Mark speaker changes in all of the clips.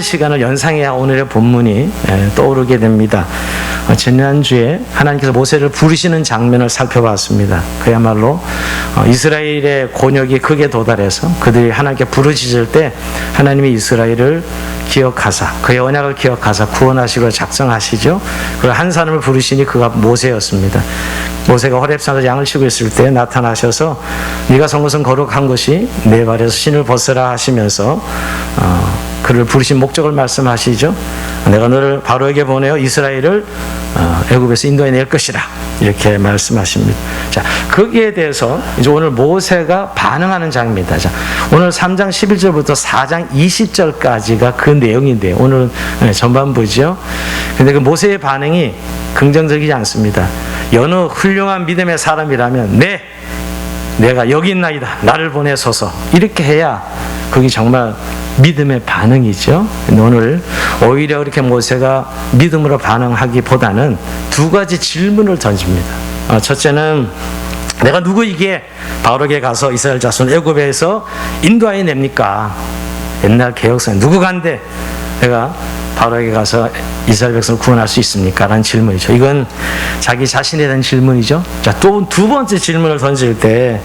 Speaker 1: 시간을 연상해야 오늘의 본문이 떠오르게 됩니다. 지난주에 하나님께서 모세를 부르시는 장면을 살펴봤습니다. 그야말로 이스라엘의 곤욕이 극에 도달해서 그들이 하나님께 부르짖을 때 하나님이 이스라엘을 기억하사 그의 언약을 기억하사 구원하시고 작정하시죠. 그걸 한 사람을 부르시니 그가 모세였습니다. 모세가 호렙산에서 양을 치고 있을 때 나타나셔서 네가 선 것은 거룩한 것이 내 발에서 신을 벗으라 하시면서 그를 부르신 목적을 말씀하시죠. 내가 너를 바로에게 보내어 이스라엘을 애굽에서 인도해낼 것이라 이렇게 말씀하십니다. 자, 거기에 대해서 이제 오늘 모세가 반응하는 장면입니다. 자, 오늘 3장 11절부터 4장 20절까지가 그 내용인데요. 오늘 전반부죠. 근데 그 모세의 반응이 긍정적이지 않습니다. 여느 훌륭한 믿음의 사람이라면 내가 여기 있나이다 나를 보내소서 이렇게 해야 그게 정말 믿음의 반응이죠. 오늘 오히려 그렇게 모세가 믿음으로 반응하기보다는 두 가지 질문을 던집니다. 첫째는 내가 누구이기에 바로에게 가서 이스라엘 자손을 애굽에서 인도하여 냅니까? 옛날 개혁성 누구간데 내가 바로에게 가서 이스라엘 백성을 구원할 수 있습니까? 라는 질문이죠. 이건 자기 자신에 대한 질문이죠. 자, 또 두 번째 질문을 던질 때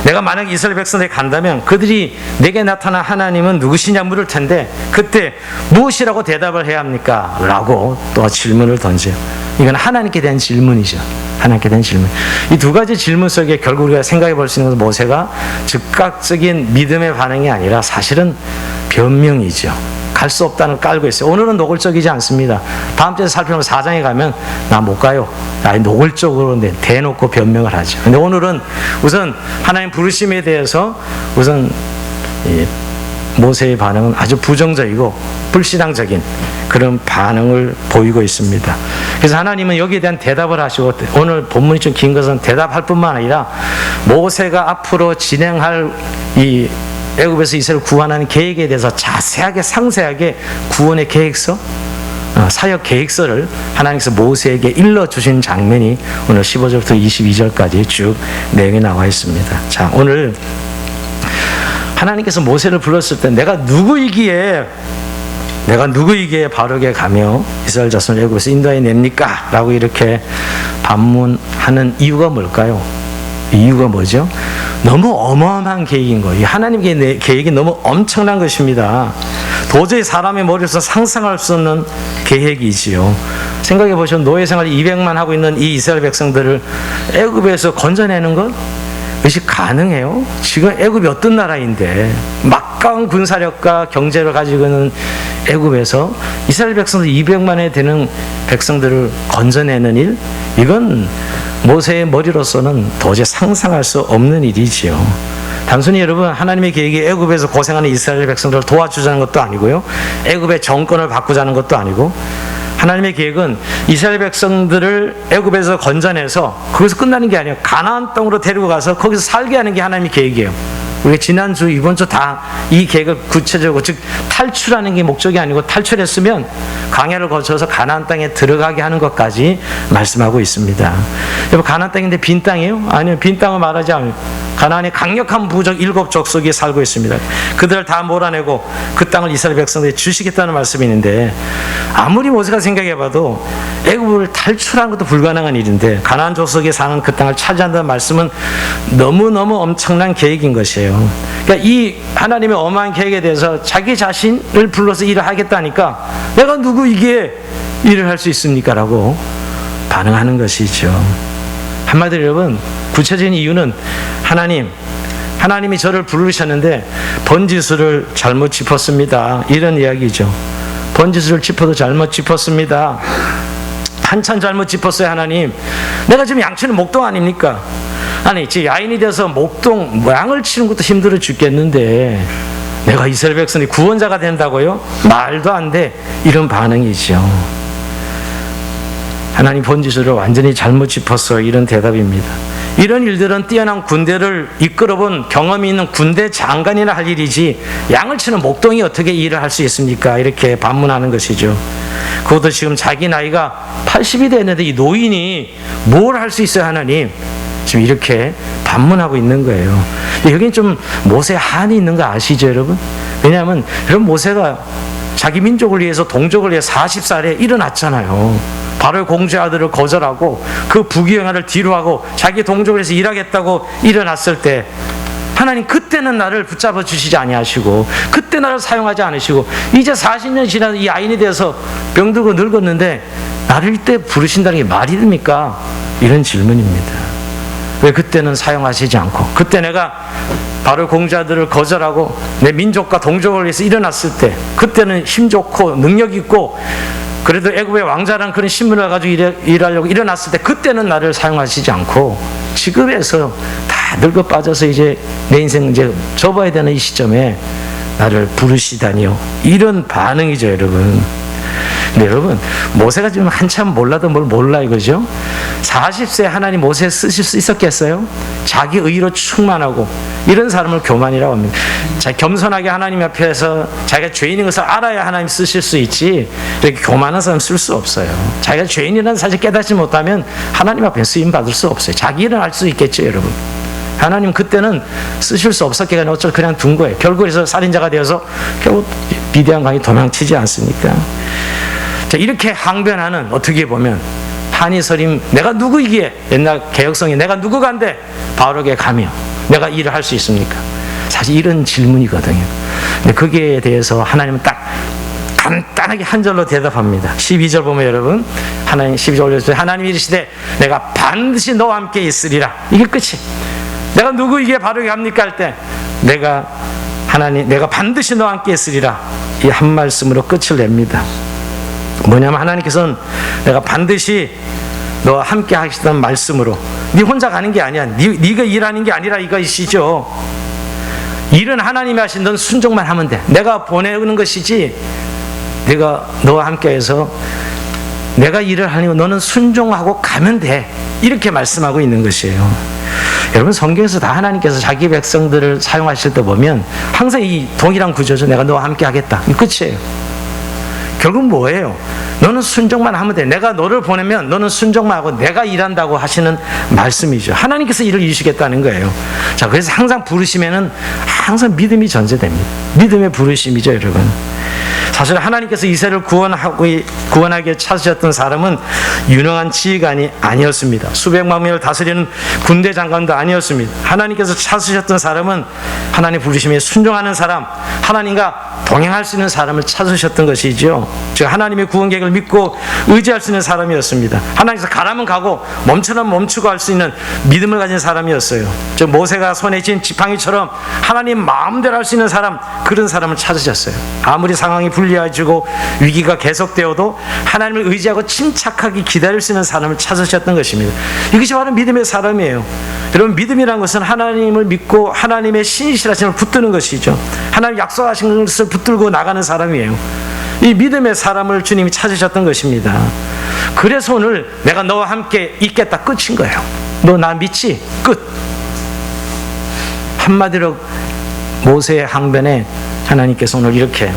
Speaker 1: 내가 만약 이스라엘 백성에게 간다면 그들이 내게 나타난 하나님은 누구시냐 물을 텐데 그때 무엇이라고 대답을 해야 합니까? 라고 또 질문을 던져요. 이건 하나님께 대한 질문이죠. 하나님께 대한 질문. 이 두 가지 질문 속에 결국 우리가 생각해 볼 수 있는 것은 모세가 즉각적인 믿음의 반응이 아니라 사실은 변명이죠. 갈 수 없다는 걸 깔고 있어요. 오늘은 노골적이지 않습니다. 다음 주에 살펴보면 4장에 가면 나 못 가요. 노골적으로 대놓고 변명을 하죠. 근데 오늘은 우선 하나님 부르심에 대해서 우선 모세의 반응은 아주 부정적이고 불신앙적인 그런 반응을 보이고 있습니다. 그래서 하나님은 여기에 대한 대답을 하시고 오늘 본문이 좀 긴 것은 대답할 뿐만 아니라 모세가 앞으로 진행할 이 애굽에서 이스라엘을 구원하는 계획에 대해서 자세하게 상세하게 구원의 계획서, 사역 계획서를 하나님께서 모세에게 일러주신 장면이 오늘 15절부터 22절까지 쭉 내용이 나와 있습니다. 자, 오늘 하나님께서 모세를 불렀을 때 내가 누구이기에 바로에게 가며 이스라엘 자손을 애굽에서 인도해 냅니까? 라고 이렇게 반문하는 이유가 뭘까요? 이유가 뭐죠? 너무 어마어마한 계획인 거예요. 하나님의 계획이 너무 엄청난 것입니다. 도저히 사람의 머리로서 상상할 수 없는 계획이지요. 생각해 보시면 노예 생활 200만 하고 있는 이 이스라엘 백성들을 애굽에서 건져내는 것? 이것이 가능해요? 지금 애굽이 어떤 나라인데 막강한 군사력과 경제를 가지고 있는 애굽에서 이스라엘 백성들 200만에 되는 백성들을 건져내는 일? 이건 모세의 머리로서는 도저히 상상할 수 없는 일이지요. 단순히 여러분 하나님의 계획이 애굽에서 고생하는 이스라엘 백성들을 도와주자는 것도 아니고요. 애굽의 정권을 바꾸자는 것도 아니고 하나님의 계획은 이스라엘 백성들을 애굽에서 건져내서 거기서 끝나는 게 아니에요. 가나안 땅으로 데리고 가서 거기서 살게 하는 게 하나님의 계획이에요. 우리가 지난주 이번 주 다 이 계획을 구체적으로 즉 탈출하는 게 목적이 아니고 탈출했으면 광야를 거쳐서 가나안 땅에 들어가게 하는 것까지 말씀하고 있습니다. 여러분 가나안 땅인데 빈 땅이에요? 아니요, 빈 땅을 말하지 않아요. 가나안에 강력한 부족 7 족속이 살고 있습니다. 그들을 다 몰아내고 그 땅을 이스라엘 백성들이 주시겠다는 말씀이 있는데 아무리 모세가 생각해봐도 애굽을 탈출하는 것도 불가능한 일인데 가나안 족속이 사는 그 땅을 차지한다는 말씀은 너무너무 엄청난 계획인 것이에요. 그러니까 이 하나님의 어마한 계획에 대해서 자기 자신을 불러서 일을 하겠다니까 내가 누구이기에 일을 할 수 있습니까? 라고 반응하는 것이죠. 한마디로 여러분 구체적인 이유는 하나님이 저를 부르셨는데 번지수를 잘못 짚었습니다. 이런 이야기죠. 번지수를 짚어도 잘못 짚었습니다. 한참 잘못 짚었어요. 하나님, 내가 지금 양치는 목동 아닙니까? 아니 지금 야인이 돼서 목동 양을 치는 것도 힘들어 죽겠는데 내가 이스라엘 백성이 구원자가 된다고요? 말도 안 돼. 이런 반응이죠. 하나님 번지수를 완전히 잘못 짚었어. 이런 대답입니다. 이런 일들은 뛰어난 군대를 이끌어본 경험이 있는 군대 장관이나 할 일이지 양을 치는 목동이 어떻게 일을 할 수 있습니까? 이렇게 반문하는 것이죠. 그것도 지금 자기 나이가 80이 됐는데 이 노인이 뭘 할 수 있어요? 하나님, 지금 이렇게 반문하고 있는 거예요. 여기는 좀 모세의 한이 있는 거 아시죠, 여러분? 왜냐하면 여러분 모세가 자기 민족을 위해서 동족을 위해 40살에 일어났잖아요. 바로의 공주의 아들을 거절하고 그 부귀영화를 뒤로하고 자기 동족을 위해서 일하겠다고 일어났을 때 하나님 그때는 나를 붙잡아 주시지 아니하시고 그때 나를 사용하지 않으시고 이제 40년 지난 이 아인이 돼서 병들고 늙었는데 나를 이때 부르신다는 게 말이 됩니까? 이런 질문입니다. 왜 그때는 사용하시지 않고 그때 내가 바로 공자들을 거절하고 내 민족과 동족을 위해서 일어났을 때 그때는 힘 좋고 능력 있고 그래도 애굽의 왕자라는 그런 신분을 가지고 일하려고 일어났을 때 그때는 나를 사용하시지 않고 지금에서 다 늙어 빠져서 이제 내 인생 이제 접어야 되는 이 시점에 나를 부르시다니요. 이런 반응이죠, 여러분. 근데 여러분, 모세가 지금 한참 몰라도 뭘 몰라 이거죠? 40세 하나님 모세 쓰실 수 있었겠어요? 자기 의로 충만하고 이런 사람을 교만이라고 합니다. 자, 겸손하게 하나님 앞에서 자기가 죄인인 것을 알아야 하나님 쓰실 수 있지 이렇게 교만한 사람 쓸 수 없어요. 자기가 죄인이라는 사실 깨닫지 못하면 하나님 앞에 쓰임 받을 수 없어요. 자기 일은 할 수 있겠죠, 여러분. 하나님 그때는 쓰실 수 없었기 때문에 어쩔 그냥 둔 거예요. 결국 그래서 살인자가 되어서 결국 비대한 강이 도망치지 않습니까? 자, 이렇게 항변하는 어떻게 보면 한이서림 내가 누구이기에 옛날 개혁성이 내가 누구간데 바로게 가며 내가 일을 할 수 있습니까? 사실 이런 질문이거든요. 근데 거기에 대해서 하나님은 딱 간단하게 한 절로 대답합니다. 12절 보면 여러분 하나님 12절 올려주세요. 하나님이 이르시되 내가 반드시 너와 함께 있으리라. 이게 끝이. 내가 누구이기에 바로게 합니까 할 때 내가 반드시 너와 함께 있으리라. 이 한 말씀으로 끝을 냅니다. 뭐냐면 하나님께서는 내가 반드시 너와 함께 하시던 말씀으로 네 혼자 가는 게 아니야. 네가 일하는 게 아니라 이것이죠. 일은 하나님이 하신 넌 순종만 하면 돼. 내가 보내는 것이지 내가 너와 함께 해서 내가 일을 하는 거 너는 순종하고 가면 돼. 이렇게 말씀하고 있는 것이에요. 여러분 성경에서 다 하나님께서 자기 백성들을 사용하실 때 보면 항상 이 동일한 구조죠. 내가 너와 함께 하겠다. 이 끝이에요. 결국 뭐예요? 너는 순종만 하면 돼. 내가 너를 보내면 너는 순종만 하고 내가 일한다고 하시는 말씀이죠. 하나님께서 일을 이루시겠다는 거예요. 자, 그래서 항상 부르시면은 항상 믿음이 전제됩니다. 믿음의 부르심이죠, 여러분. 사실 하나님께서 이스라엘을 구원하게 찾으셨던 사람은 유능한 지휘관이 아니었습니다. 수백만 명을 다스리는 군대 장관도 아니었습니다. 하나님께서 찾으셨던 사람은 하나님 부르심에 순종하는 사람, 하나님과 동행할 수 있는 사람을 찾으셨던 것이죠. 즉 하나님의 구원 계획을 믿고 의지할 수 있는 사람이었습니다. 하나님께서 가라면 가고 멈추면 멈추고 할 수 있는 믿음을 가진 사람이었어요. 즉 모세가 손에 쥔 지팡이처럼 하나님 마음대로 할 수 있는 사람, 그런 사람을 찾으셨어요. 아무리 상황이 불리해지고 위기가 계속되어도 하나님을 의지하고 침착하게 기다릴 수 있는 사람을 찾으셨던 것입니다. 이것이 바로 믿음의 사람이에요. 여러분 믿음이라는 것은 하나님을 믿고 하나님의 신실하심을 붙드는 것이죠. 하나님 약속하신 것을 붙들고 나가는 사람이에요. 이 믿음의 사람을 주님이 찾으셨던 것입니다. 그래서 오늘 내가 너와 함께 있겠다 끝인 거예요. 너 나 믿지? 끝. 한마디로 모세의 항변에 하나님께서 오늘 이렇게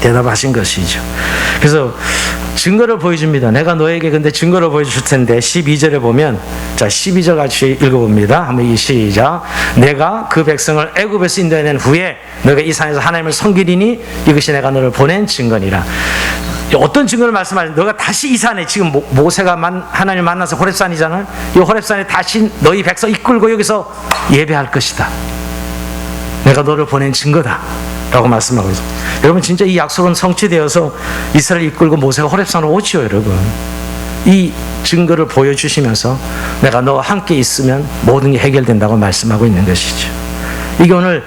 Speaker 1: 대답하신 것이죠. 그래서 증거를 보여줍니다. 내가 너에게 근데 증거를 보여줄 텐데 12절에 보면 자 12절 같이 읽어봅니다. 한번 시작. 내가 그 백성을 애굽에서 인도해낸 후에 너가 이 산에서 하나님을 섬기리니 이것이 내가 너를 보낸 증거니라. 어떤 증거를 말씀하시는 너가 다시 이 산에 지금 모세가 하나님을 만나서 호렙산이잖아요. 이 호렙산에 다시 너희 백성 이끌고 여기서 예배할 것이다. 내가 너를 보낸 증거다 라고 말씀하고 있어요. 여러분 진짜 이 약속은 성취되어서 이스라엘 이끌고 모세가 호렙산으로 오지요. 여러분 이 증거를 보여주시면서 내가 너와 함께 있으면 모든 게 해결된다고 말씀하고 있는 것이죠. 이게 오늘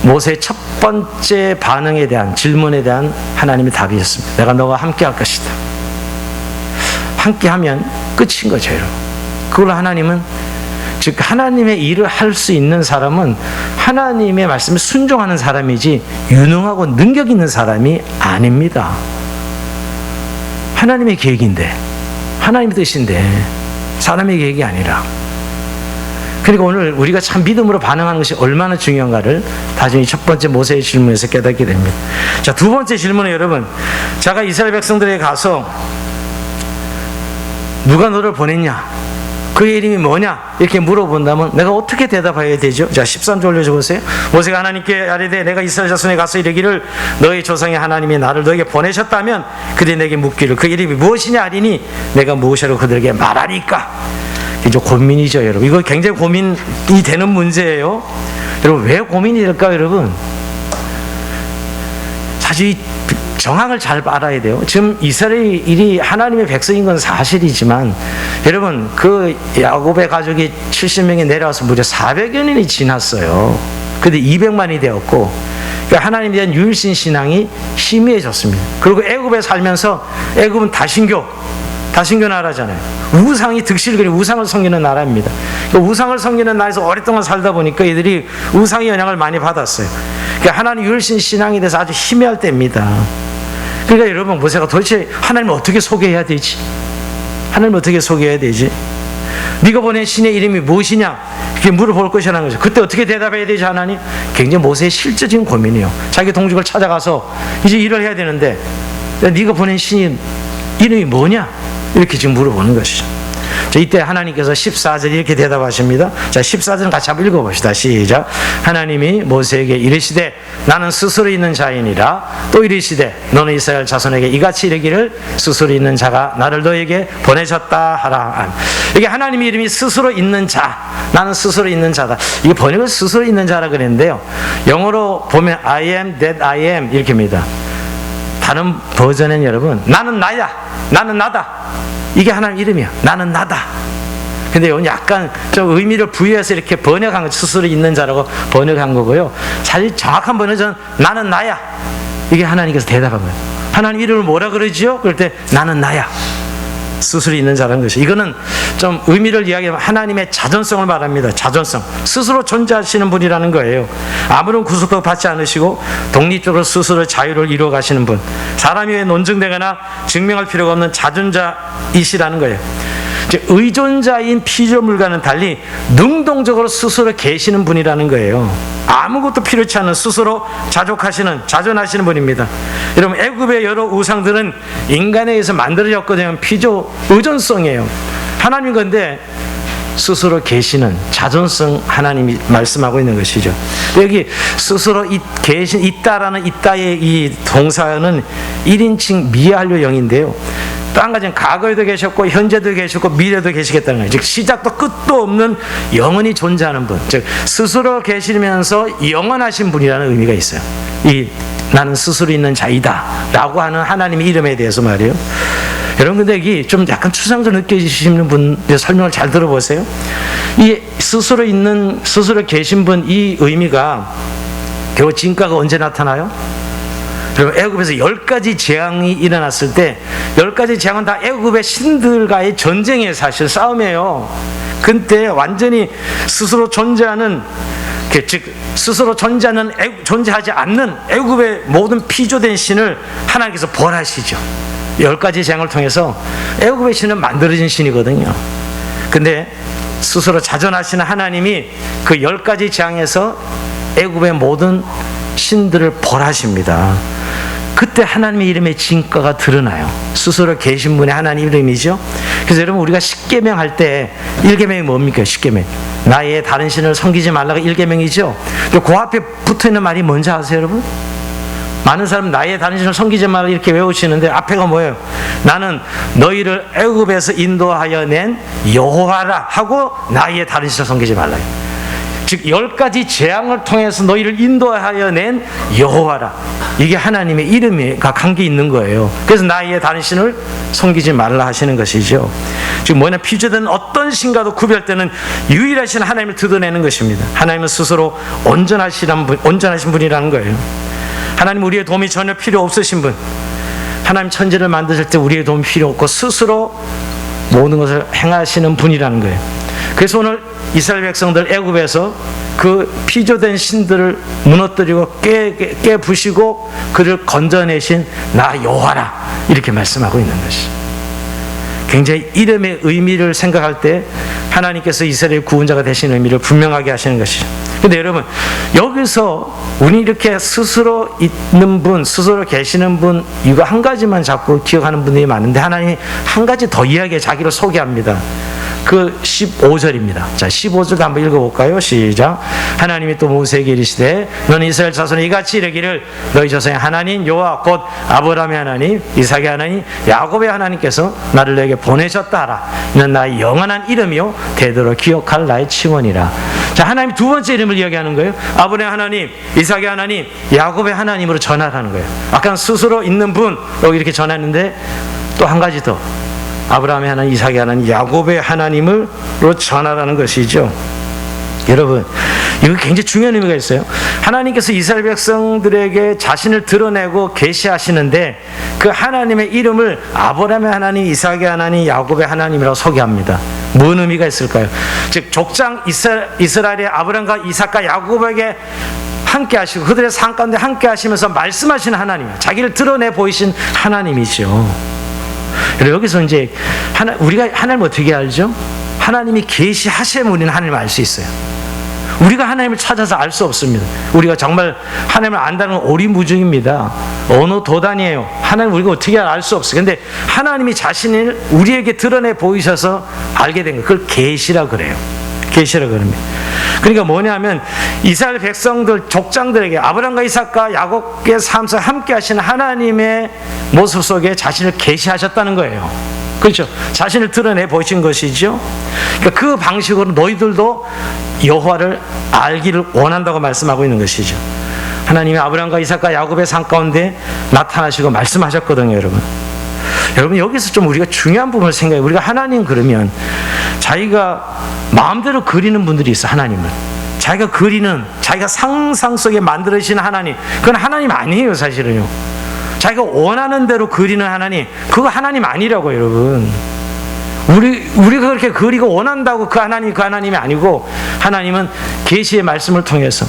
Speaker 1: 모세의 첫 번째 반응에 대한 질문에 대한 하나님의 답이었습니다. 내가 너와 함께 할 것이다. 함께 하면 끝인 거죠. 여러분. 그걸로 하나님은 즉 하나님의 일을 할 수 있는 사람은 하나님의 말씀에 순종하는 사람이지 유능하고 능력 있는 사람이 아닙니다. 하나님의 계획인데 하나님의 뜻인데 사람의 계획이 아니라. 그러니까 오늘 우리가 참 믿음으로 반응하는 것이 얼마나 중요한가를 다시 첫 번째 모세의 질문에서 깨닫게 됩니다. 자, 두 번째 질문은 여러분 제가 이스라엘 백성들에게 가서 누가 너를 보냈냐? 그의 이름이 뭐냐? 이렇게 물어본다면 내가 어떻게 대답해야 되죠? 자, 13절 올려줘보세요. 모세가 하나님께 아뢰되 내가 이스라엘 자손에 가서 이르기를 너희 조상의 하나님이 나를 너에게 보내셨다면 그들이 내게 묻기를 그 이름이 무엇이냐 하리니 내가 무엇이라고 그들에게 말하리까? 이제 고민이죠, 여러분. 이거 굉장히 고민이 되는 문제예요. 여러분, 왜 고민이 될까요, 여러분? 사실 이 정황을 잘 알아야 돼요. 지금 이스라엘이 하나님의 백성인 건 사실이지만 여러분, 그 야곱의 가족이 70명이 내려와서 무려 400여 년이 지났어요. 근데 200만이 되었고, 그러니까 하나님에 대한 유일신 신앙이 희미해졌습니다. 그리고 애굽에 살면서, 애굽은 다신교 나라잖아요. 우상이 득실을 그리고 우상을 섬기는 나라입니다. 우상을 섬기는 나라에서 오랫동안 살다 보니까 이들이 우상의 영향을 많이 받았어요. 그러니까 하나님 유일신 신앙에 대해서 아주 희미할 때입니다. 그러니까 여러분, 모세가 도대체 하나님을 어떻게 소개해야 되지? 하나님을 어떻게 소개해야 되지? 네가 보낸 신의 이름이 무엇이냐? 이렇게 물어볼 것이라는 거죠. 그때 어떻게 대답해야 되지, 하나님? 굉장히 모세의 실제적인 고민이에요. 자기 동족을 찾아가서 이제 일을 해야 되는데 네가 보낸 신이 이름이 뭐냐? 이렇게 지금 물어보는 것이죠. 자, 이때 하나님께서 14절 이렇게 대답하십니다. 자, 14절 같이 한번 읽어봅시다. 시작. 하나님이 모세에게 이르시되 나는 스스로 있는 자이니라. 또 이르시되 너는 이스라엘 자손에게 이같이 이르기를 스스로 있는 자가 나를 너에게 보내셨다 하라. 이게 하나님의 이름이 스스로 있는 자, 나는 스스로 있는 자다. 이게 번역을 스스로 있는 자라 그랬는데요, 영어로 보면 I am that I am 이렇게입니다. 다른 버전은 여러분, 나는 나야, 나는 나다. 이게 하나님 이름이야. 나는 나다. 근데 이건 약간 좀 의미를 부여해서 이렇게 번역한 거, 스스로 있는 자라고 번역한 거고요. 사실 정확한 번역은 나는 나야. 이게 하나님께서 대답한 거예요. 하나님 이름을 뭐라 그러지요? 그럴 때 나는 나야. 스스로 있는 자라는 것이, 이거는 좀 의미를 이야기하면 하나님의 자존성을 말합니다. 자존성, 스스로 존재하시는 분이라는 거예요. 아무런 구속도 받지 않으시고 독립적으로 스스로 자유를 이루어 가시는 분, 사람이 왜 논증되거나 증명할 필요가 없는 자존자이시라는 거예요. 의존자인 피조물과는 달리 능동적으로 스스로 계시는 분이라는 거예요. 아무것도 필요치 않은 스스로 자존하시는 분입니다. 여러분, 애굽의 여러 우상들은 인간에 의해서 만들어졌거든요. 피조 의존성이에요. 하나님 건데 스스로 계시는 자존성, 하나님이 말씀하고 있는 것이죠. 여기 스스로 있다라는 있다의 이 동사는 1인칭 미완료 영인데요, 또 한 가지는 과거에도 계셨고 현재도 계셨고 미래도 계시겠다는 거예요. 즉 시작도 끝도 없는 영원히 존재하는 분, 즉 스스로 계시면서 영원하신 분이라는 의미가 있어요. 이 나는 스스로 있는 자이다 라고 하는 하나님의 이름에 대해서 말이에요. 여러분, 근데 여기 좀 약간 추상적으로 느껴지시는 분의 설명을 잘 들어보세요. 이 스스로 계신 분, 이 의미가 결국 진가가 언제 나타나요? 그럼 애굽에서 10가지 재앙이 일어났을 때 10가지 재앙은 다 애굽의 신들과의 전쟁이에요. 사실 싸움이에요. 그때 완전히 스스로 존재하는, 즉 스스로 존재하지 않는 애굽의 모든 피조된 신을 하나님께서 벌하시죠. 10가지 재앙을 통해서 애굽의 신은 만들어진 신이거든요. 근데 스스로 자존하시는 하나님이 그 10가지 재앙에서 애굽의 모든 신들을 벌하십니다. 그때 하나님의 이름의 진가가 드러나요. 스스로 계신 분의 하나님 이름이죠. 그래서 여러분, 우리가 십계명 할 때 1계명이 뭡니까? 십계명, 나의 다른 신을 섬기지 말라가 1계명이죠. 그 앞에 붙어있는 말이 뭔지 아세요, 여러분? 많은 사람 나의 다른 신을 섬기지 말라 이렇게 외우시는데 앞에가 뭐예요? 나는 너희를 애굽에서 인도하여 낸 여호와라 하고 나의 다른 신을 섬기지 말라. 즉 10가지 재앙을 통해서 너희를 인도하여 낸 여호와라, 이게 하나님의 이름과 관계 있는 거예요. 그래서 나의 다른 신을 섬기지 말라 하시는 것이죠. 즉 뭐냐, 피조된 어떤 신과도 구별되는 유일하신 하나님을 드러내는 것입니다. 하나님은 스스로 온전하신 분이라는 거예요. 하나님 우리의 도움이 전혀 필요 없으신 분, 하나님 천지를 만드실 때 우리의 도움이 필요 없고 스스로 모든 것을 행하시는 분이라는 거예요. 그래서 오늘 이스라엘 백성들 애굽에서 그 피조된 신들을 무너뜨리고 깨부시고 그를 건져내신 나 여호와라, 이렇게 말씀하고 있는 것이죠. 굉장히 이름의 의미를 생각할 때 하나님께서 이스라엘 구원자가 되신 의미를 분명하게 하시는 것이죠. 근데 여러분, 여기서 우리 이렇게 스스로 있는 분, 스스로 계시는 분, 이거 한 가지만 자꾸 기억하는 분들이 많은데 하나님이 한 가지 더 이야기해 자기를 소개합니다. 그 15절입니다. 자, 15절 한번 읽어볼까요? 시작. 하나님이 또 모세에게 이르시되 너는 이스라엘 자손에 이같이 이르기를 너희 조상의 하나님 여호와 곧 아브라함의 하나님 이삭의 하나님 야곱의 하나님께서 나를 너에게 보내셨다 하라. 이는 나의 영원한 이름이요 대대로 기억할 나의 칭원이라. 자, 하나님 두 번째 이름을 이야기하는 거예요. 아브라함의 하나님, 이삭의 하나님, 야곱의 하나님으로 전하라는 거예요. 아까 스스로 있는 분 여기 이렇게 전했는데 또 한 가지 더, 아브라함의 하나님, 이삭의 하나님, 야곱의 하나님으로 전하라는 것이죠. 여러분, 이거 굉장히 중요한 의미가 있어요. 하나님께서 이스라엘 백성들에게 자신을 드러내고 계시하시는데 그 하나님의 이름을 아브라함의 하나님, 이삭의 하나님, 야곱의 하나님이라고 소개합니다. 무슨 의미가 있을까요? 즉 족장 이스라엘의 아브라함과 이삭과 야곱에게 함께 하시고 그들의 삶 가운데 함께 하시면서 말씀하시는 하나님이에요. 자기를 드러내 보이신 하나님이죠. 여기서 이제 우리가 하나님을 어떻게 알죠? 하나님이 계시하시면 우리는 하나님을 알 수 있어요. 우리가 하나님을 찾아서 알 수 없습니다. 우리가 정말 하나님을 안다는 건 오리무중입니다. 언어 도단이에요. 하나님 우리가 어떻게 알 수 없어요. 근데 하나님이 자신을 우리에게 드러내 보이셔서 알게 된 거, 그걸 계시라 그래요. 계시라 그럽니다. 그러니까 뭐냐면 이스라엘 백성들 족장들에게 아브라함과 이삭과 야곱의 삶 속에 함께 하시는 하나님의 모습 속에 자신을 계시하셨다는 거예요. 그렇죠? 자신을 드러내 보이신 것이죠. 그러니까 그 방식으로 너희들도 여호와를 알기를 원한다고 말씀하고 있는 것이죠. 하나님이 아브라함과 이삭과 야곱의 삶 가운데 나타나시고 말씀하셨거든요, 여러분. 여러분, 여기서 좀 우리가 중요한 부분을 생각해요. 우리가 하나님 그러면 자기가 마음대로 그리는 분들이 있어. 하나님을 자기가 그리는, 자기가 상상 속에 만들어지는 하나님, 그건 하나님 아니에요. 사실은요, 자기가 원하는 대로 그리는 하나님, 그거 하나님 아니라고. 여러분, 우리가 그렇게 그리고 원한다고 그 하나님이 아니고, 하나님은 계시의 말씀을 통해서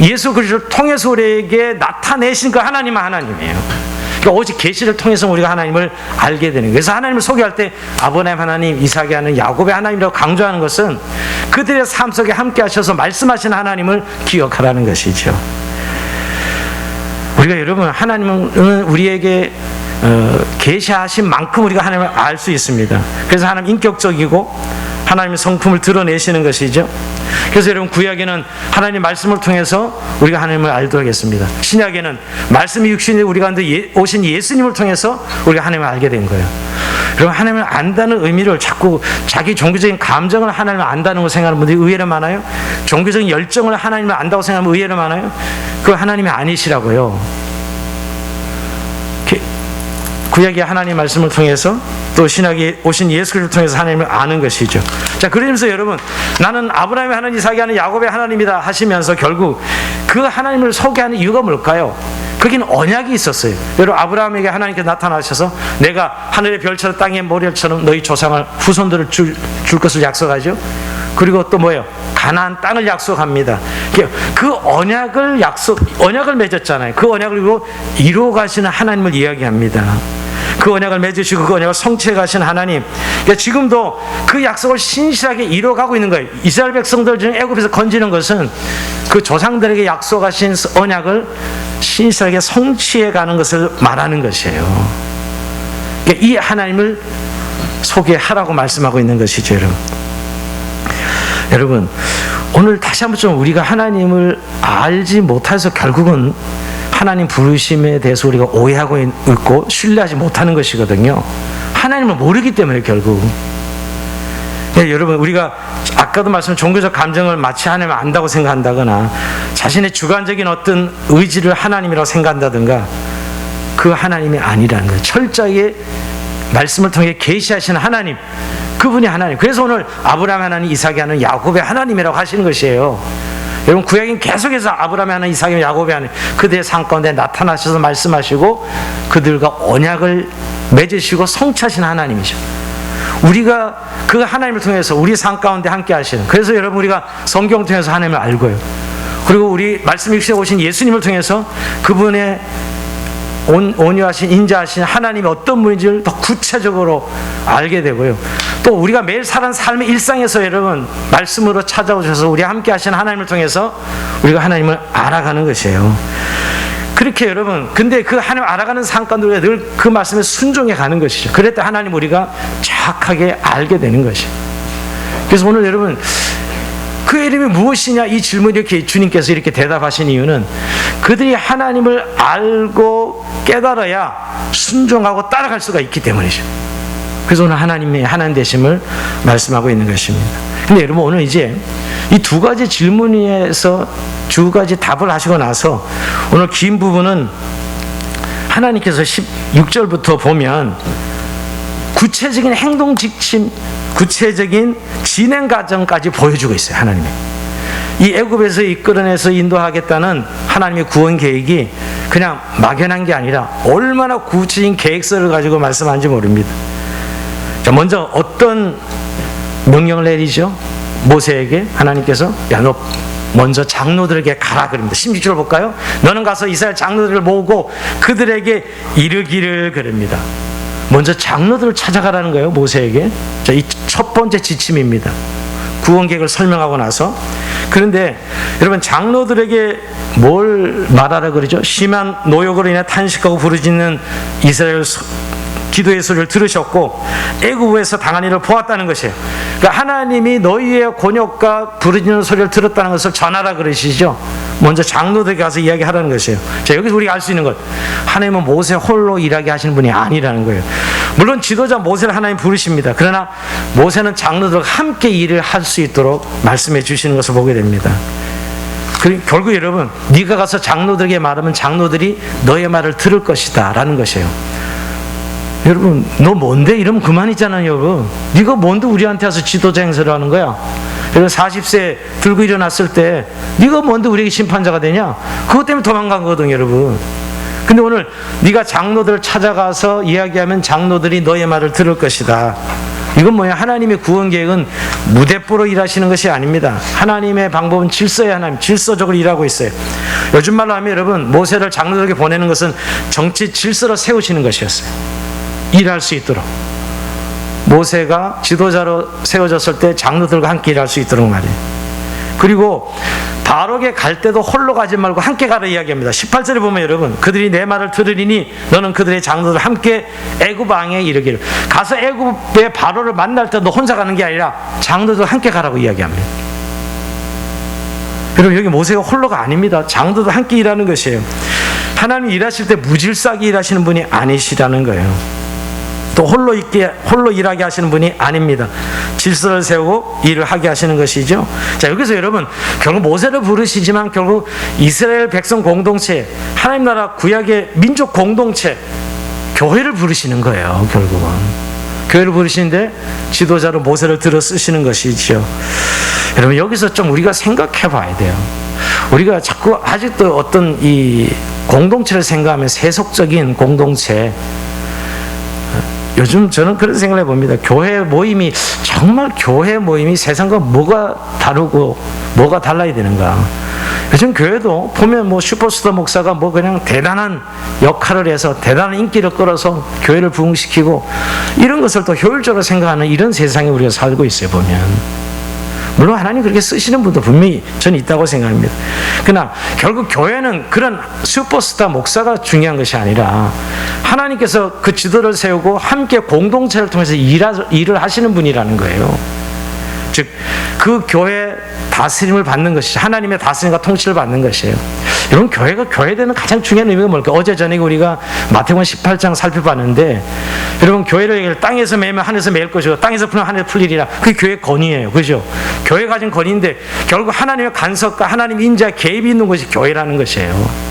Speaker 1: 예수 그리스도를 통해서 우리에게 나타내신 그 하나님은 하나님이에요. 그러니까 오직 계시를 통해서 우리가 하나님을 알게 되는 거예요. 그래서 하나님을 소개할 때 아브라함 하나님, 이삭의 하나님, 야곱의 하나님이라고 강조하는 것은 그들의 삶 속에 함께 하셔서 말씀하신 하나님을 기억하라는 것이죠. 우리가 여러분, 하나님은 우리에게 계시하신 만큼 우리가 하나님을 알 수 있습니다. 그래서 하나님 인격적이고 하나님의 성품을 드러내시는 것이죠. 그래서 여러분, 구약에는 하나님의 말씀을 통해서 우리가 하나님을 알도록 하겠습니다. 신약에는 말씀이 육신이 우리 가운데 오신 예수님을 통해서 우리가 하나님을 알게 된 거예요. 여러분, 하나님을 안다는 의미를 자꾸 자기 종교적인 감정을 하나님을 안다는 걸 생각하는 분들이 의외로 많아요. 종교적인 열정을 하나님을 안다고 생각하면 의외로 많아요. 그거 하나님이 아니시라고요. 구약의 하나님의 말씀을 통해서 또 신약에 오신 예수 그리스도를 통해서 하나님을 아는 것이죠. 자, 그러면서 여러분, 나는 아브라함의 하나님, 이삭의 하나님, 야곱의 하나님이다 하시면서 결국 그 하나님을 소개하는 이유가 뭘까요? 거기는 언약이 있었어요. 여러분, 아브라함에게 하나님께서 나타나셔서 내가 하늘의 별처럼 땅의 모래처럼 너희 조상을 후손들을 줄 것을 약속하죠. 그리고 또 뭐예요? 가나안 땅을 약속합니다. 그 언약을 맺었잖아요. 그 언약을 이루어 가시는 하나님을 이야기합니다. 그 언약을 맺으시고 그 언약을 성취해 가신 하나님. 그러니까 지금도 그 약속을 신실하게 이루어가고 있는 거예요. 이스라엘 백성들 중에 애굽에서 건지는 것은 그 조상들에게 약속하신 언약을 신실하게 성취해 가는 것을 말하는 것이에요. 그러니까 이 하나님을 소개하라고 말씀하고 있는 것이죠, 여러분. 여러분, 오늘 다시 한번 좀 우리가 하나님을 알지 못해서 결국은 하나님 부르심에 대해서 우리가 오해하고 있고 신뢰하지 못하는 것이거든요. 하나님을 모르기 때문에 결국. 여러분, 우리가 아까도 말씀, 종교적 감정을 마치 하나님을 안다고 생각한다거나 자신의 주관적인 어떤 의지를 하나님이라고 생각한다든가, 그 하나님이 아니라는 거예요. 철저하게 말씀을 통해 계시하시는 하나님, 그분이 하나님. 그래서 오늘 아브라함 하나님, 이삭의 하나님, 야곱의 하나님이라고 하시는 것이에요. 여러분, 구약은 계속해서 아브라함의 하나님, 이삭의 야곱의 하나님, 그들의 삶 가운데 나타나셔서 말씀하시고 그들과 언약을 맺으시고 성취하신 하나님이죠. 우리가 그 하나님을 통해서 우리 삶 가운데 함께 하시는, 그래서 여러분, 우리가 성경 통해서 하나님을 알고요. 그리고 우리 말씀 육신에 오신 예수님을 통해서 그분의 온유하신, 인자하신 하나님이 어떤 분인지를 더 구체적으로 알게 되고요. 또 우리가 매일 사는 삶의 일상에서 여러분, 말씀으로 찾아오셔서 우리와 함께 하시는 하나님을 통해서 우리가 하나님을 알아가는 것이에요. 그렇게 여러분, 근데 그 하나님 알아가는 삶 가운데 우리가 늘 그 말씀에 순종해 가는 것이죠. 그럴 때 하나님 우리가 정확하게 알게 되는 것이죠. 그래서 오늘 여러분, 그 이름이 무엇이냐 이 질문을 이렇게 주님께서 이렇게 대답하신 이유는 그들이 하나님을 알고 깨달아야 순종하고 따라갈 수가 있기 때문이죠. 그래서 오늘 하나님의 하나님 되심을 말씀하고 있는 것입니다. 근데 여러분, 오늘 이제 이 두 가지 질문에서 두 가지 답을 하시고 나서 오늘 긴 부분은 하나님께서 16절부터 보면 구체적인 행동 지침, 구체적인 진행 과정까지 보여주고 있어요. 하나님이 이 애굽에서 이끌어내서 인도하겠다는 하나님의 구원 계획이 그냥 막연한 게 아니라 얼마나 구체적인 계획서를 가지고 말씀하는지 모릅니다. 자, 먼저 어떤 명령을 내리죠? 모세에게 하나님께서 야, 너 먼저 장로들에게 가라 그럽니다. 16절 볼까요? 너는 가서 이스라엘 장로들을 모으고 그들에게 이르기를 그럽니다. 먼저 장로들을 찾아가라는 거예요, 모세에게. 자, 이 첫 번째 지침입니다. 구원 계획을 설명하고 나서. 그런데 여러분, 장로들에게 뭘 말하라 그러죠? 심한 노역으로 인해 탄식하고 부르짖는 이스라엘 기도의 소리를 들으셨고 애굽에서 당한 일을 보았다는 것이에요. 그러니까 하나님이 너희의 곤욕과 부르짖는 소리를 들었다는 것을 전하라 그러시죠. 먼저 장로들에게 가서 이야기하라는 것이에요. 자, 여기서 우리가 알 수 있는 것, 하나님은 모세 홀로 일하게 하시는 분이 아니라는 거예요. 물론 지도자 모세를 하나님 부르십니다. 그러나 모세는 장로들과 함께 일을 할 수 있도록 말씀해 주시는 것을 보게 됩니다. 결국 여러분, 네가 가서 장로들에게 말하면 장로들이 너의 말을 들을 것이다 라는 것이에요. 여러분, 너 뭔데? 이러면 그만이잖아요. 여러분, 네가 뭔데 우리한테 와서 지도자 행세를 하는 거야? 여러분, 40세 들고 일어났을 때 네가 뭔데 우리에게 심판자가 되냐? 그것 때문에 도망간 거거든요, 여러분. 근데 오늘 네가 장로들을 찾아가서 이야기하면 장로들이 너의 말을 들을 것이다. 이건 뭐야? 하나님의 구원 계획은 무대뽀로 일하시는 것이 아닙니다. 하나님의 방법은 질서의 하나님, 질서적으로 일하고 있어요. 요즘 말로 하면 여러분, 모세를 장로들에게 보내는 것은 정치 질서로 세우시는 것이었어요. 일할 수 있도록. 모세가 지도자로 세워졌을 때 장로들과 함께 일할 수 있도록 말이에요. 그리고 바로게 갈 때도 홀로 가지 말고 함께 가라 이야기합니다. 18절에 보면 여러분, 그들이 내 말을 들으리니 너는 그들의 장로들 함께 애굽 왕에 이르기를. 가서 애굽의 바로를 만날 때 너 혼자 가는 게 아니라 장로들 함께 가라고 이야기합니다. 여러분, 여기 모세가 홀로가 아닙니다. 장로들 함께 일하는 것이에요. 하나님 일하실 때 무질서하게 일하시는 분이 아니시라는 거예요. 또 홀로 일하게 하시는 분이 아닙니다. 질서를 세우고 일을 하게 하시는 것이죠. 자, 여기서 여러분, 결국 모세를 부르시지만 결국 이스라엘 백성 공동체, 하나님 나라 구약의 민족 공동체, 교회를 부르시는 거예요. 결국은 교회를 부르시는데 지도자로 모세를 들어 쓰시는 것이죠. 여러분, 여기서 좀 우리가 생각해 봐야 돼요. 우리가 자꾸 아직도 어떤 이 공동체를 생각하면 세속적인 공동체, 요즘 저는 그런 생각을 해봅니다. 교회 모임이, 정말 교회 모임이 세상과 뭐가 다르고 뭐가 달라야 되는가. 요즘 교회도 보면 뭐 슈퍼스타 목사가 뭐 그냥 대단한 역할을 해서 대단한 인기를 끌어서 교회를 부흥시키고 이런 것을 또 효율적으로 생각하는 이런 세상에 우리가 살고 있어요, 보면. 물론 하나님 그렇게 쓰시는 분도 분명히 저는 있다고 생각합니다. 그러나 결국 교회는 그런 슈퍼스타 목사가 중요한 것이 아니라 하나님께서 그 지도를 세우고 함께 공동체를 통해서 일을 하시는 분이라는 거예요. 즉, 그 교회 다스림을 받는 것이죠. 하나님의 다스림과 통치를 받는 것이에요. 여러분, 교회가 교회되는 가장 중요한 의미가 뭘까요? 어제 저녁에 우리가 마태복음 18장 살펴봤는데, 여러분, 교회를 땅에서 매면 하늘에서 매일 것이고 땅에서 풀면 하늘에서 풀리리라. 그게 교회의 권위예요. 그죠? 교회 가진 권위인데 결국 하나님의 간섭과 하나님의 인자의 개입이 있는 것이 교회라는 것이에요.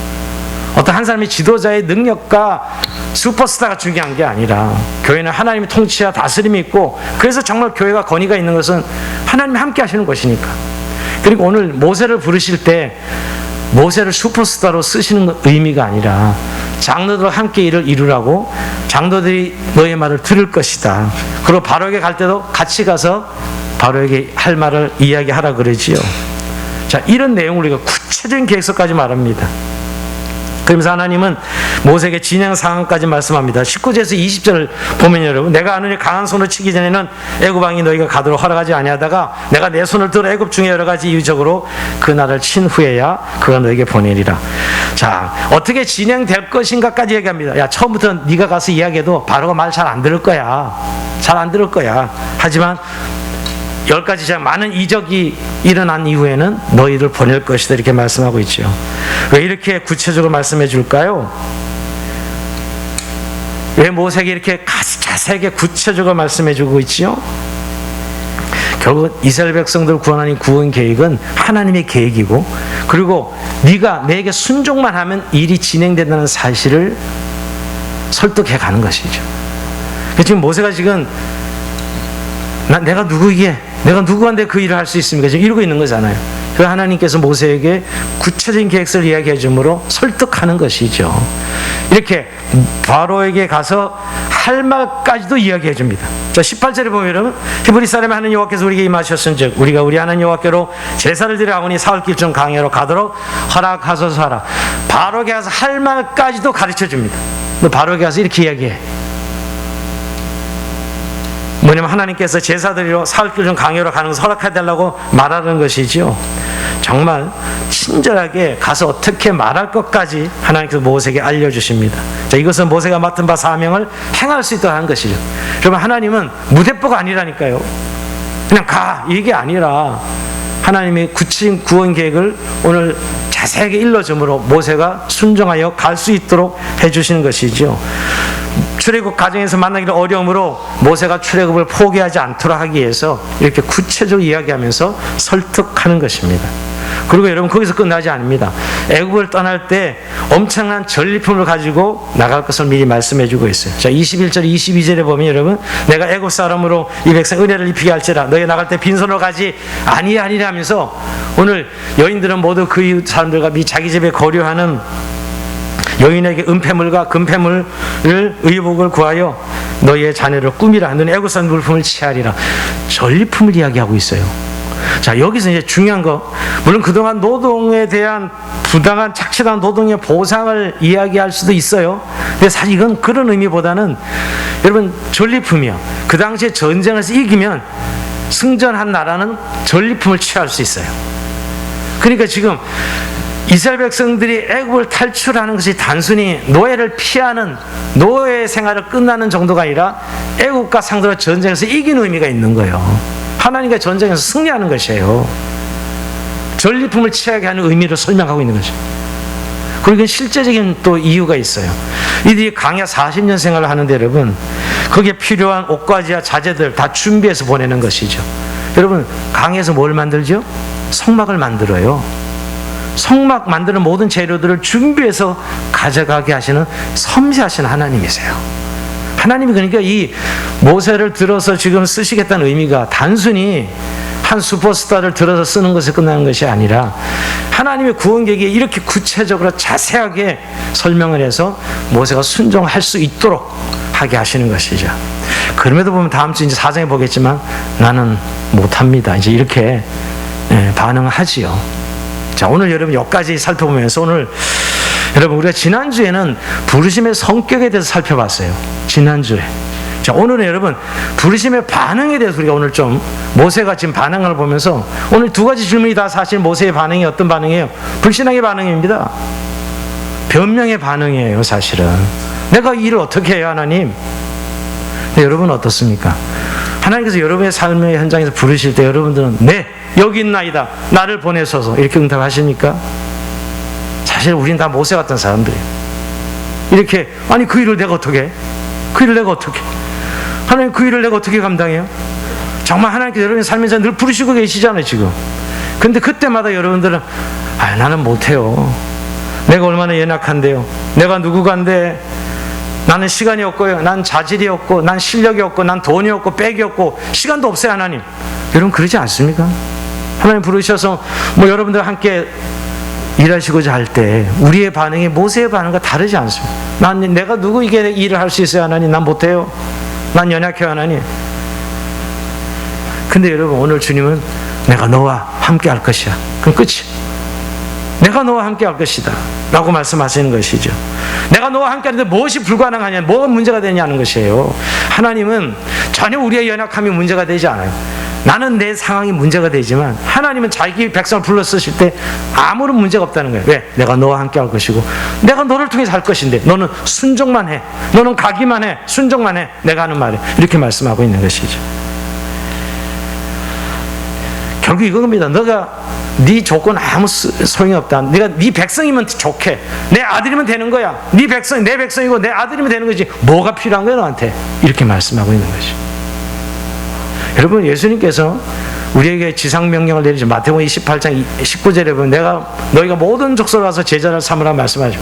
Speaker 1: 어떤 한 사람의 지도자의 능력과 슈퍼스타가 중요한 게 아니라 교회는 하나님의 통치와 다스림이 있고, 그래서 정말 교회가 권위가 있는 것은 하나님이 함께 하시는 것이니까. 그리고 오늘 모세를 부르실 때 모세를 슈퍼스타로 쓰시는 의미가 아니라 장로들과 함께 일을 이루라고, 장로들이 너의 말을 들을 것이다. 그리고 바로에게 갈 때도 같이 가서 바로에게 할 말을 이야기하라 그러지요. 자, 이런 내용을 우리가 구체적인 계획서까지 말합니다. 그러면서 하나님은 모세에게 진행 상황까지 말씀합니다. 19절에서 20절 보면 여러분, 내가 하느니 강한 손으로 치기 전에는 애굽 왕이 너희가 가도록 허락하지 아니하다가 내가 내 손을 들어 애굽 중에 여러 가지 이유적으로 그 나라를 친 후에야 그가 너에게 보내리라. 자, 어떻게 진행될 것인가까지 얘기합니다. 야, 처음부터 네가 가서 이야기해도 바로가 말 잘 안 들을 거야. 잘 안 들을 거야. 하지만 10가지 많은 이적이 일어난 이후에는 너희를 보낼 것이다, 이렇게 말씀하고 있죠. 왜 이렇게 구체적으로 말씀해 줄까요? 왜 모세에게 이렇게 자세하게 구체적으로 말씀해 주고 있지요? 결국 이스라엘 백성들을 구원하는 구원 계획은 하나님의 계획이고, 그리고 네가 내게 순종만 하면 일이 진행된다는 사실을 설득해 가는 것이죠. 지금 모세가 지금 내가 누구한테 그 일을 할 수 있습니까? 지금 이러고 있는 거잖아요. 그래서 하나님께서 모세에게 구체적인 계획서를 이야기해 주므로 설득하는 것이죠. 이렇게 바로에게 가서 할 말까지도 이야기해 줍니다. 자, 18절에 보면 여러분, 히브리 사람의 하나님 여호와께서 우리에게 임하셨은즉 우리가 우리 하나님 여호와께로 제사를 드려 아오니 사흘길 중 강야로 가도록 허락하소서 하라. 바로에게 가서 할 말까지도 가르쳐 줍니다. 너 바로에게 가서 이렇게 이야기해. 뭐냐면 하나님께서 제사드리러 사흘길 중 강야로 가는 것을 허락해달라고 말하는 것이죠. 정말 친절하게 가서 어떻게 말할 것까지 하나님께서 모세에게 알려주십니다. 자, 이것은 모세가 맡은 바 사명을 행할 수 있도록 하는 것이죠. 그러면 하나님은 무대뽀가 아니라니까요. 그냥 가, 이게 아니라 하나님의 구체적인 구원 계획을 오늘 자세하게 일러주므로 모세가 순종하여 갈 수 있도록 해주시는 것이죠. 출애굽 과정에서 만나기를 어려움으로 모세가 출애굽을 포기하지 않도록 하기 위해서 이렇게 구체적으로 이야기하면서 설득하는 것입니다. 그리고 여러분, 거기서 끝나지 않습니다. 애굽을 떠날 때 엄청난 전리품을 가지고 나갈 것을 미리 말씀해 주고 있어요. 자, 21절 22절에 보면 여러분, 내가 애굽 사람으로 이 백성 은혜를 입히게 할지라 너희 나갈 때 빈손으로 가지 아니하리라 하면서, 오늘 여인들은 모두 그 사람들과 자기 집에 거류하는 여인에게 은폐물과 금폐물을 의복을 구하여 너희의 자녀를 꾸미라. 너는 애굽산 물품을 취하리라. 전리품을 이야기하고 있어요. 자, 여기서 이제 중요한 거, 물론 그동안 노동에 대한 부당한 착취한 노동의 보상을 이야기할 수도 있어요. 근데 사실 이건 그런 의미보다는 여러분, 전리품이요. 그 당시에 전쟁에서 이기면 승전한 나라는 전리품을 취할 수 있어요. 그러니까 지금 이스라엘 백성들이 애굽을 탈출하는 것이 단순히 노예를 피하는 노예 생활을 끝나는 정도가 아니라 애굽과 상대로 전쟁에서 이기는 의미가 있는 거예요. 하나님과 전쟁에서 승리하는 것이에요. 전리품을 취하게 하는 의미를 설명하고 있는 거죠. 그리고 실제적인 또 이유가 있어요. 이들이 강야 40년 생활을 하는데 여러분, 거기에 필요한 옷가지와 자재들 다 준비해서 보내는 것이죠. 여러분, 강야에서 뭘 만들죠? 성막을 만들어요. 성막 만드는 모든 재료들을 준비해서 가져가게 하시는 섬세하신 하나님이세요. 하나님이 그러니까 이 모세를 들어서 지금 쓰시겠다는 의미가 단순히 한 슈퍼스타를 들어서 쓰는 것에 끝나는 것이 아니라 하나님의 구원 계획에 이렇게 구체적으로 자세하게 설명을 해서 모세가 순종할 수 있도록 하게 하시는 것이죠. 그럼에도 보면 다음 주 이제 4장에 보겠지만 나는 못합니다, 이제 이렇게 반응을 하지요. 자, 오늘 여러분 여기까지 살펴보면서 오늘 여러분, 우리가 지난주에는 부르심의 성격에 대해서 살펴봤어요. 지난주에. 자, 오늘은 여러분 부르심의 반응에 대해서 우리가 오늘 좀, 모세가 지금 반응을 보면서 오늘 두 가지 질문이 다 사실 모세의 반응이 어떤 반응이에요? 불신앙의 반응입니다. 변명의 반응이에요. 사실은 내가 이 일을 어떻게 해요, 하나님? 근데 여러분 어떻습니까? 하나님께서 여러분의 삶의 현장에서 부르실 때 여러분들은 네, 여기 있나이다, 나를 보내소서, 이렇게 응답하십니까? 사실 우린 다 모세 같은 사람들이에요. 이렇게, 아니 그 일을 내가 어떻게 해? 그 일을 내가 어떻게 해? 하나님, 그 일을 내가 어떻게 감당해요? 정말 하나님께서 여러분의 삶에서 늘 부르시고 계시잖아요 지금. 근데 그때마다 여러분들은 나는 못해요, 내가 얼마나 연약한데요, 내가 누구간데, 나는 시간이 없고요, 난 자질이 없고, 난 실력이 없고, 난 돈이 없고, 백이 없고, 시간도 없어요. 하나님, 여러분 그러지 않습니까? 하나님 부르셔서 여러분들 함께 일하시고자 할 때 우리의 반응이 모세의 반응과 다르지 않습니다. 내가 누구에게 일을 할 수 있어요, 하나님? 난 못해요, 난 연약해요, 하나님. 근데 여러분, 오늘 주님은 내가 너와 함께 할 것이야, 그럼 끝이. 내가 너와 함께 할 것이다. 라고 말씀하시는 것이죠. 내가 너와 함께 하는데 무엇이 불가능하냐, 뭐가 문제가 되냐는 것이에요. 하나님은 전혀 우리의 연약함이 문제가 되지 않아요. 나는 내 상황이 문제가 되지만 하나님은 자기 백성을 불러 쓰실 때 아무런 문제가 없다는 거예요. 왜? 내가 너와 함께 할 것이고 내가 너를 통해서 할 것인데 너는 순종만 해, 너는 가기만 해, 순종만 해, 내가 하는 말에, 이렇게 말씀하고 있는 것이죠. 결국 이겁니다. 너가 네 조건 아무 소용이 없다. 네가 네 백성이면 좋게, 내 아들이면 되는 거야. 네 백성, 내 백성이고 내 아들이면 되는 거지. 뭐가 필요한 거야 너한테? 이렇게 말씀하고 있는 거죠. 여러분, 예수님께서 우리에게 지상명령을 내리죠. 마태복음 28장 19절에 보면 너희가 모든 족속을 와서 제자를 삼으라 말씀하죠.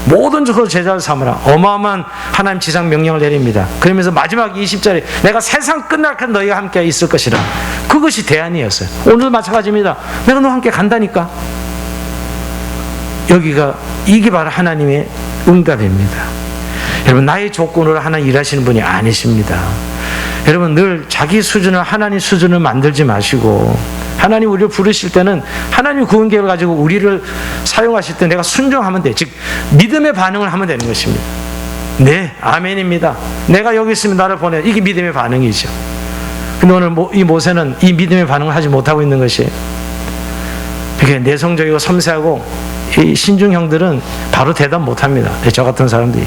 Speaker 1: 모든 족속을 제자를 삼으라. 어마어마한 하나님 지상명령을 내립니다. 그러면서 마지막 20절에 내가 세상 끝날까지 너희가 함께 있을 것이라. 그것이 대안이었어요. 오늘도 마찬가지입니다. 내가 너와 함께 간다니까. 이게 바로 하나님의 응답입니다. 여러분, 나의 조건으로 하나님 일하시는 분이 아니십니다. 여러분, 늘 자기 수준을, 하나님 수준을 만들지 마시고, 하나님 우리를 부르실 때는 하나님 구원 계획을 가지고 우리를 사용하실 때 내가 순종하면 돼. 즉 믿음의 반응을 하면 되는 것입니다. 네, 아멘입니다. 내가 여기 있으면 나를 보내. 이게 믿음의 반응이죠. 근데 오늘 이 모세는 이 믿음의 반응을 하지 못하고 있는 것이에요. 그게 내성적이고 섬세하고 이 신중형들은 바로 대답 못합니다. 저 같은 사람들이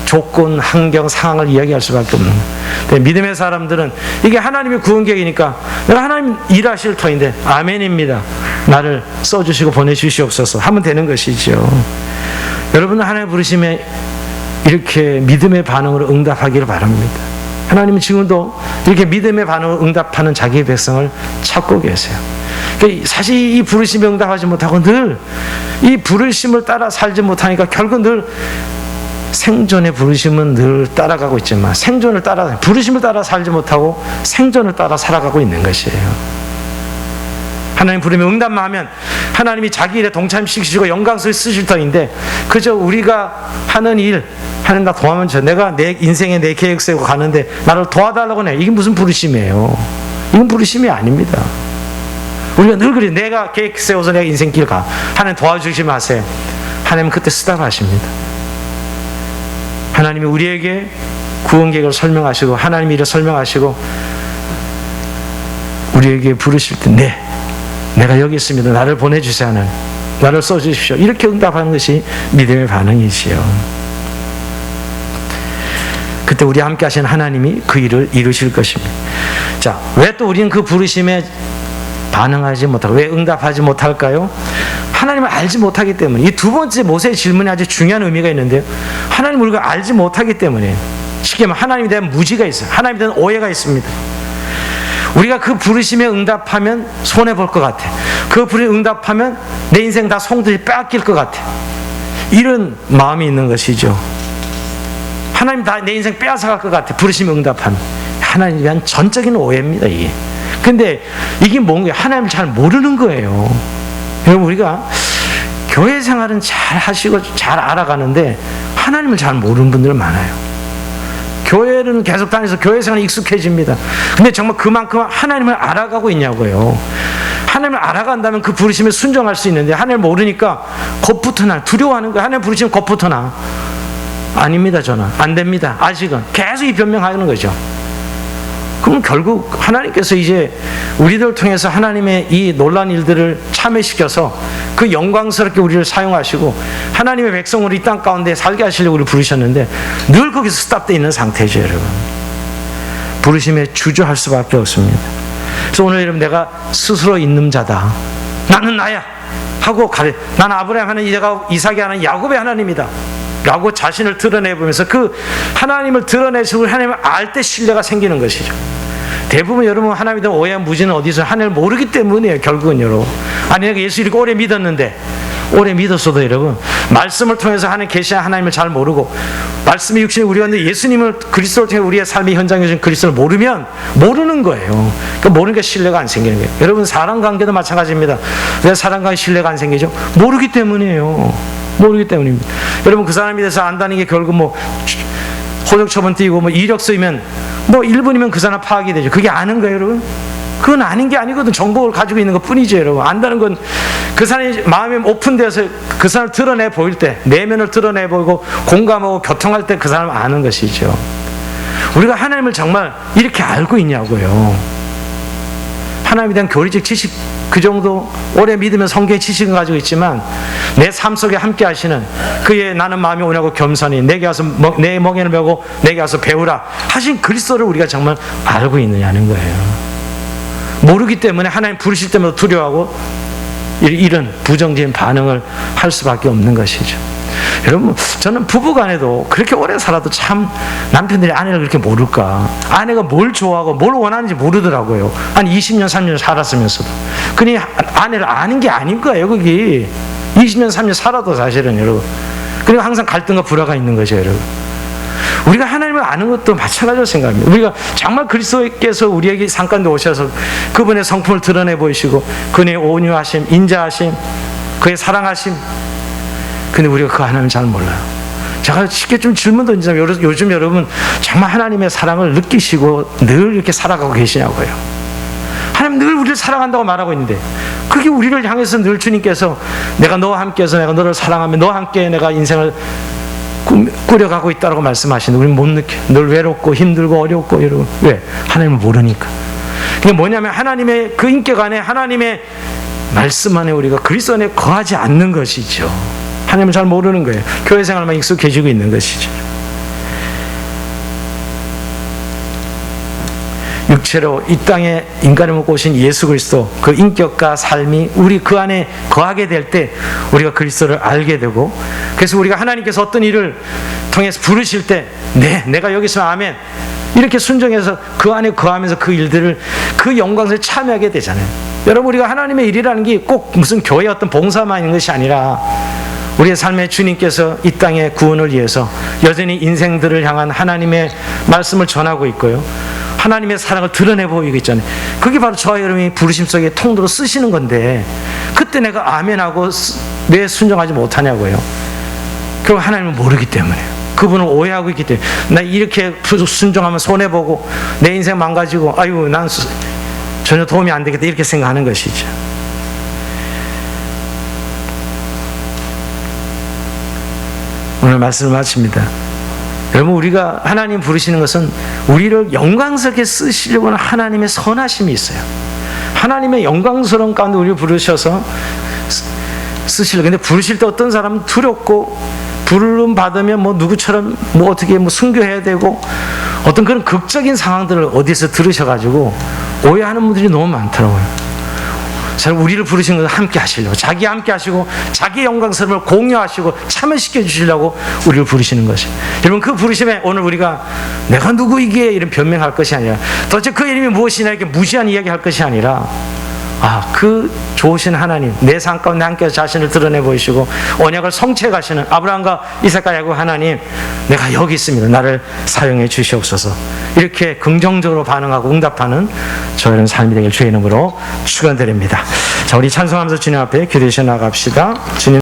Speaker 1: 조건, 환경, 상황을 이야기할 수밖에 없는 거예요. 믿음의 사람들은 이게 하나님의 구원 계획이니까 내가 하나님 일하실 터인데 아멘입니다. 나를 써주시고 보내주시옵소서 하면 되는 것이죠. 여러분은 하나님 부르심에 이렇게 믿음의 반응으로 응답하기를 바랍니다. 하나님은 지금도 이렇게 믿음의 반응으로 응답하는 자기의 백성을 찾고 계세요. 사실 이 부르심에 응답하지 못하고 늘 이 부르심을 따라 살지 못하니까 결국 늘 생존의 부르심은 늘 따라가고 있지만 부르심을 따라 살지 못하고 생존을 따라 살아가고 있는 것이에요. 하나님 부르심에 응답만 하면 하나님이 자기 일에 동참시키시고 영광스럽게 쓰실 터인데 그저 우리가 하는 일, 하나님 나 도와면 내가 내 인생에 내 계획 세우고 가는데 나를 도와달라고 해. 이게 무슨 부르심이에요? 이건 부르심이 아닙니다. 우리가 늘 그래. 내가 계획 세워서 내가 인생길 가. 하나님 도와주시지 마세요. 하나님은 그때 쓰다가 하십니다. 하나님이 우리에게 구원 계획을 설명하시고 하나님 일을 설명하시고 우리에게 부르실 때 네, 내가 여기 있습니다. 나를 보내주세요. 하나님, 나를 써주십시오. 이렇게 응답하는 것이 믿음의 반응이지요. 그때 우리 함께 하시는 하나님이 그 일을 이루실 것입니다. 자, 왜 또 우리는 그 부르심에 반응하지 못하고 왜 응답하지 못할까요? 하나님을 알지 못하기 때문에. 이 두 번째 모세의 질문이 아주 중요한 의미가 있는데요. 하나님을 우리가 알지 못하기 때문에, 쉽게 말하면 하나님에 대한 무지가 있어요. 하나님에 대한 오해가 있습니다. 우리가 그 부르심에 응답하면 손해볼 것 같아. 그 부르심에 응답하면 내 인생 다 송두리 빼앗길 것 같아. 이런 마음이 있는 것이죠. 하나님 다 내 인생 빼앗아갈 것 같아. 부르심에 응답하면. 하나님에 대한 전적인 오해입니다, 이게. 근데 이게 뭔가요? 하나님을 잘 모르는 거예요. 여러분, 우리가 교회 생활은 잘 하시고 잘 알아가는데 하나님을 잘 모르는 분들 많아요. 교회는 계속 다니면서 교회 생활이 익숙해집니다. 근데 정말 그만큼 하나님을 알아가고 있냐고요. 하나님을 알아간다면 그 부르심에 순종할 수 있는데 하나님을 모르니까 겁부터 나. 두려워하는 거예요. 하나님 부르시면 겁부터 나. 아닙니다. 저는 안 됩니다. 아직은. 계속 이 변명하는 거죠. 그럼 결국 하나님께서 이제 우리들 통해서 하나님의 이 놀라운 일들을 참여시켜서 그 영광스럽게 우리를 사용하시고 하나님의 백성으로 이 땅 가운데 살게 하시려고 우리를 부르셨는데 늘 거기서 스탑되어 있는 상태죠, 여러분. 부르심에 주저할 수밖에 없습니다. 그래서 오늘 여러분, 내가 스스로 있는 자다, 나는 나야 하고 가래. 나는 아브라함 하나님, 이삭이 하나님, 야곱의 하나님이다 라고 자신을 드러내보면서 그 하나님을 드러내시고 하나님을 알 때 신뢰가 생기는 것이죠. 대부분 여러분 하나님에 대한 오해한 무지는 어디서 하나님을 모르기 때문이에요. 결국은 여러분, 아니 내가 예수 이렇게 오래 믿었는데, 오래 믿었어도 여러분 말씀을 통해서 하나님 계시한 하나님을 잘 모르고 말씀이 육신에 우리 가운데 예수님을 그리스도를 통해 우리의 삶의 현장에 주신 그리스도를 모르면 모르는 거예요. 그러니까 모르니까 신뢰가 안 생기는 거예요. 여러분, 사람 관계도 마찬가지입니다. 왜 사람 관계에 신뢰가 안 생기죠? 모르기 때문이에요. 모르기 때문입니다. 여러분, 그 사람에 대해서 안다는 게 결국 뭐 호적 처분 띄고 뭐 이력 쓰이면 뭐 1분이면 그 사람 파악이 되죠. 그게 아는 거예요, 여러분? 그건 아닌 게 아니거든. 정보를 가지고 있는 것 뿐이죠, 여러분. 안다는 건 그 사람이 마음이 오픈돼서 그 사람을 드러내 보일 때, 내면을 드러내 보이고 공감하고 교통할 때 그 사람을 아는 것이죠. 우리가 하나님을 정말 이렇게 알고 있냐고요. 하나님에 대한 교리적 지식, 그 정도 오래 믿으면 성경의 지식은 가지고 있지만 내 삶 속에 함께 하시는 그의 나는 마음이 온유하고 겸손히 내게 와서 내 멍에를 메고 내게 와서 배우라 하신 그리스도를 우리가 정말 알고 있느냐는 거예요. 모르기 때문에 하나님 부르실 때마다 두려워하고 이런 부정적인 반응을 할 수밖에 없는 것이죠. 여러분, 저는 부부간에도 그렇게 오래 살아도 참 남편들이 아내를 그렇게 모를까? 아내가 뭘 좋아하고 뭘 원하는지 모르더라고요. 한 20년, 30년 살았으면서도. 그니 아내를 아는 게 아닌 거예요, 거기. 20년, 30년 살아도 사실은, 여러분. 그리고 항상 갈등과 불화가 있는 거죠, 여러분. 우리가 하나님을 아는 것도 마찬가지로 생각합니다. 우리가 정말 그리스도께서 우리에게 상가운데 오셔서 그분의 성품을 드러내 보이시고 그분의 온유하심, 인자하심, 그의 사랑하심. 근데 우리가 그 하나님을 잘 몰라요. 제가 쉽게 좀 질문 던지자면 요즘 여러분 정말 하나님의 사랑을 느끼시고 늘 이렇게 살아가고 계시냐고요. 하나님 늘 우리를 사랑한다고 말하고 있는데 그게 우리를 향해서 늘 주님께서 내가 너와 함께해서 내가 너를 사랑하며 너와 함께 내가 인생을 꾸려가고 있다고 말씀하시는데 우리는 못 느껴. 늘 외롭고 힘들고 어렵고 이러고. 왜? 하나님을 모르니까. 그게 뭐냐면 하나님의 그 인격 안에 하나님의 말씀 안에 우리가 그리스도 안에 거하지 않는 것이죠. 하나님을 잘 모르는 거예요. 교회 생활만 익숙해지고 있는 것이죠. 육체로 이 땅에 인간을 먹고 오신 예수 그리스도 그 인격과 삶이 우리 그 안에 거하게 될 때 우리가 그리스도를 알게 되고 그래서 우리가 하나님께서 어떤 일을 통해서 부르실 때 내가 여기 있으면 아멘 이렇게 순종해서 그 안에 거하면서 그 일들을 그 영광을 참여하게 되잖아요. 여러분 우리가 하나님의 일이라는 게 꼭 무슨 교회 어떤 봉사만 있는 것이 아니라 우리의 삶에 주님께서 이 땅의 구원을 위해서 여전히 인생들을 향한 하나님의 말씀을 전하고 있고요. 하나님의 사랑을 드러내 보이고 있잖아요. 그게 바로 저와 여러분이 부르심 속에 통로로 쓰시는 건데 그때 내가 아멘하고 왜 순종하지 못하냐고요. 그럼 하나님을 모르기 때문에 그분을 오해하고 있기 때문에 나 이렇게 순종하면 손해보고 내 인생 망가지고 아유 난 전혀 도움이 안 되겠다 이렇게 생각하는 것이죠. 오늘 말씀을 마칩니다. 여러분 우리가 하나님 부르시는 것은 우리를 영광스럽게 쓰시려고 하는 하나님의 선하심이 있어요. 하나님의 영광스러운 가운데 우리를 부르셔서 쓰시려고. 근데 부르실 때 어떤 사람은 두렵고 부름 받으면 뭐 누구처럼 뭐 어떻게 뭐 순교해야 되고 어떤 그런 극적인 상황들을 어디서 들으셔가지고 오해하는 분들이 너무 많더라고요. 우리를 부르신 것은 함께 하시려고 자기 함께 하시고 자기 영광스러움을 공유하시고 참여시켜 주시려고 우리를 부르시는 것이. 여러분 그 부르심에 오늘 우리가 내가 누구이기에 이런 변명할 것이 아니라 도대체 그 이름이 무엇이냐 이렇게 무시한 이야기 할 것이 아니라 그 좋으신 하나님 내 삶 가운데 함께 자신을 드러내 보이시고 언약을 성취해 가시는 아브라함과 이삭과 야곱 하나님 내가 여기 있습니다. 나를 사용해 주시옵소서. 이렇게 긍정적으로 반응하고 응답하는 저희는 삶이 되길 주의 이름으로 축원드립니다. 자, 우리 찬송하면서 주님 앞에 기도해 나갑시다. 주님